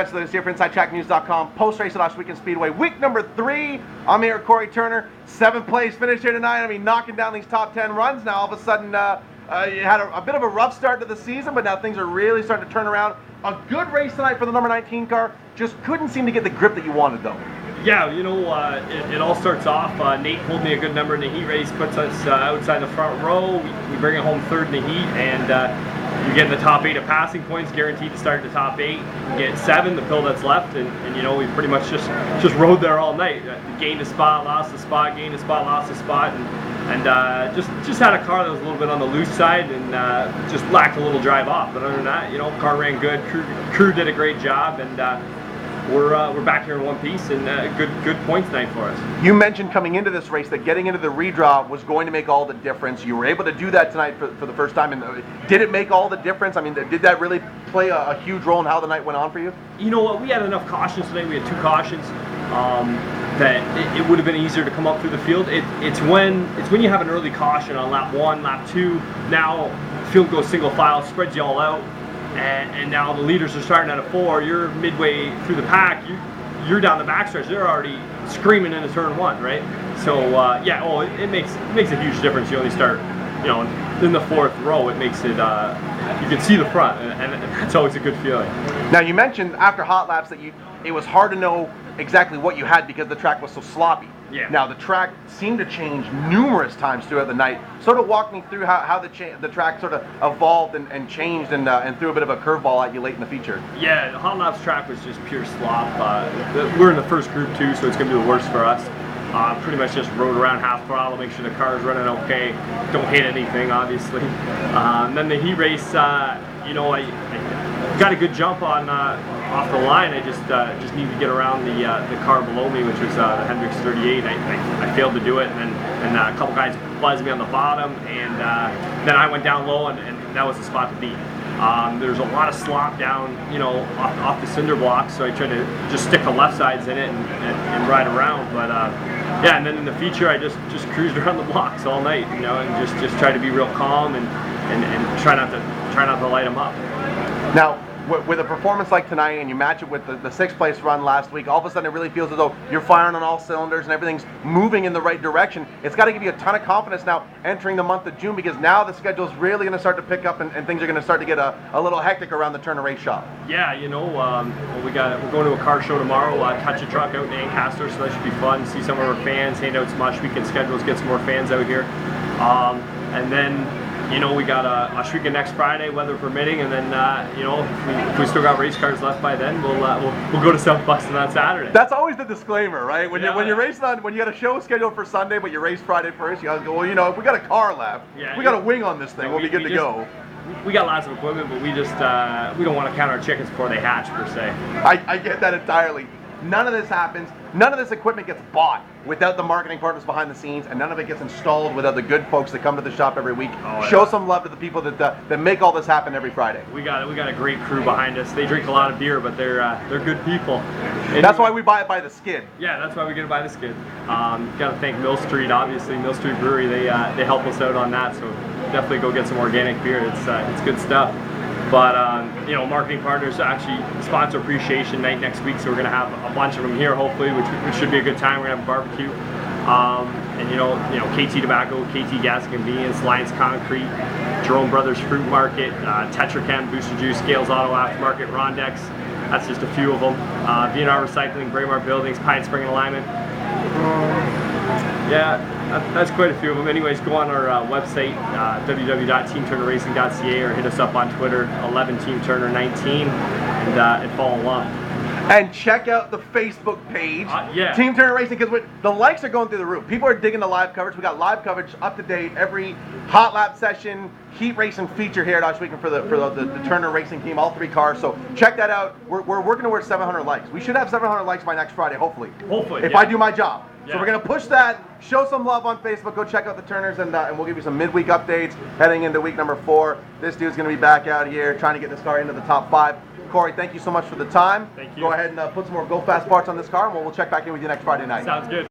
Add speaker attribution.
Speaker 1: Spencer Lewis here for InsideTrackNews.com. Post-race at Ohsweken Speedway, week number 3. I'm here with Cory Turner. 7th place finish here tonight. I mean, knocking down these top 10 runs. Now, all of a sudden, you had a bit of a rough start to the season, but now things are really starting to turn around. A good race tonight for the number 19 car. Just couldn't seem to get the grip that you wanted, though.
Speaker 2: Yeah, you know, it all starts off. Nate pulled me a good number in the heat race, puts us outside the front row. We bring it home third in the heat, and you get in the top 8 of passing points, guaranteed to start at the top 8. You get 7, the pill that's left, and you know, we pretty much just rode there all night. Gained a spot, lost a spot, gained a spot, lost a spot, and just had a car that was a little bit on the loose side and just lacked a little drive off. But other than that, you know, car ran good, crew did a great job, and we're back here in one piece, and good points night for us.
Speaker 1: You mentioned coming into this race that getting into the redraw was going to make all the difference. You were able to do that tonight for the first time, and did it make all the difference? I mean, did that really play a huge role in how the night went on for you?
Speaker 2: You know what, we had enough cautions today. We had 2 cautions that it would have been easier to come up through the field. It's when you have an early caution on lap 1, lap 2. Now the field goes single file, spreads you all out. And now the leaders are starting at a 4. You're midway through the pack. You're down the backstretch. They're already screaming into turn 1, right? So yeah, it makes a huge difference. You only start, you know, in the 4th row. It makes it you can see the front, and that's always a good feeling.
Speaker 1: Now you mentioned after hot laps that it was hard to know exactly what you had because the track was so sloppy.
Speaker 2: Yeah.
Speaker 1: Now the track seemed to change numerous times throughout the night. Sort of walk me through how the track sort of evolved and changed and threw a bit of a curveball at you late in the feature.
Speaker 2: Yeah, the hot laps track was just pure slop. We're in the first group too, so it's going to be the worst for us. Pretty much just rode around half throttle, make sure the car's running okay. Don't hit anything, obviously. And then the heat race, you know, I got a good jump on off the line. I just needed to get around the car below me, which was the Hendrix 38. I failed to do it, and then a couple guys buzzed me on the bottom, and then I went down low, and that was the spot to beat. There's a lot of slop down, you know, off the cinder blocks, so I tried to just stick the left sides in it and ride around. But yeah, and then in the feature, I just cruised around the blocks all night, you know, and just try to be real calm and try not to light them up.
Speaker 1: Now, with a performance like tonight, and you match it with the 6th place run last week, all of a sudden it really feels as though you're firing on all cylinders and everything's moving in the right direction. It's got to give you a ton of confidence now entering the month of June, because now the schedule's really going to start to pick up and things are going to start to get a little hectic around the Turner race shop.
Speaker 2: Yeah, you know, we're going to a car show tomorrow, Touch a Truck out in Ancaster, so that should be fun. See some of our fans, hand out some Ohsweken schedules, get some more fans out here. And then, you know, we got Ohsweken next Friday, weather permitting, and then you know, if we still got race cars left by then, we'll go to South Boston on Saturday.
Speaker 1: That's always the disclaimer, right? When you're racing when you got a show scheduled for Sunday, but you race Friday first, you gotta go, well, you know, if we got a car left, we got a wing on this thing, we'll be good to go.
Speaker 2: We got lots of equipment, but we don't want to count our chickens before they hatch, per se.
Speaker 1: I get that entirely. None of this happens. None of this equipment gets bought without the marketing partners behind the scenes, and none of it gets installed without the good folks that come to the shop every week. Oh, show some love to the people that make all this happen every Friday. We got a great crew behind us. They drink a lot of beer, but they're good people. And that's why we buy it by the skid. Yeah, that's why we get it by the skid. Got to thank Mill Street, obviously. Mill Street Brewery. They help us out on that. So definitely go get some organic beer. It's good stuff. But you know, marketing partners actually sponsor appreciation night next week, so we're gonna have a bunch of them here, hopefully, which should be a good time. We're gonna have a barbecue, and you know, KT Tobacco, KT Gas and Convenience, Lions Concrete, Jerome Brothers Fruit Market, Tetrachem, Booster Juice, Scales Auto Aftermarket, Rondex. That's just a few of them. VNR Recycling, Braemar Buildings, Pine Spring Alignment. Yeah. That's quite a few of them. Anyways, go on our website, www.teamturnerracing.ca, or hit us up on Twitter, 11teamturner19, and follow along. And check out the Facebook page, Team Turner Racing, because the likes are going through the roof. People are digging the live coverage. We got live coverage up to date every hot lap session, heat racing feature here at Ohsweken for the Turner Racing team, all 3 cars. So check that out. We're working towards 700 likes. We should have 700 likes by next Friday, hopefully. If I do my job. So we're going to push that, show some love on Facebook, go check out the Turners, and we'll give you some midweek updates heading into week number 4. This dude's going to be back out here trying to get this car into the top 5. Cory, thank you so much for the time. Thank you. Go ahead and put some more Go Fast parts on this car, and we'll check back in with you next Friday night. Sounds good.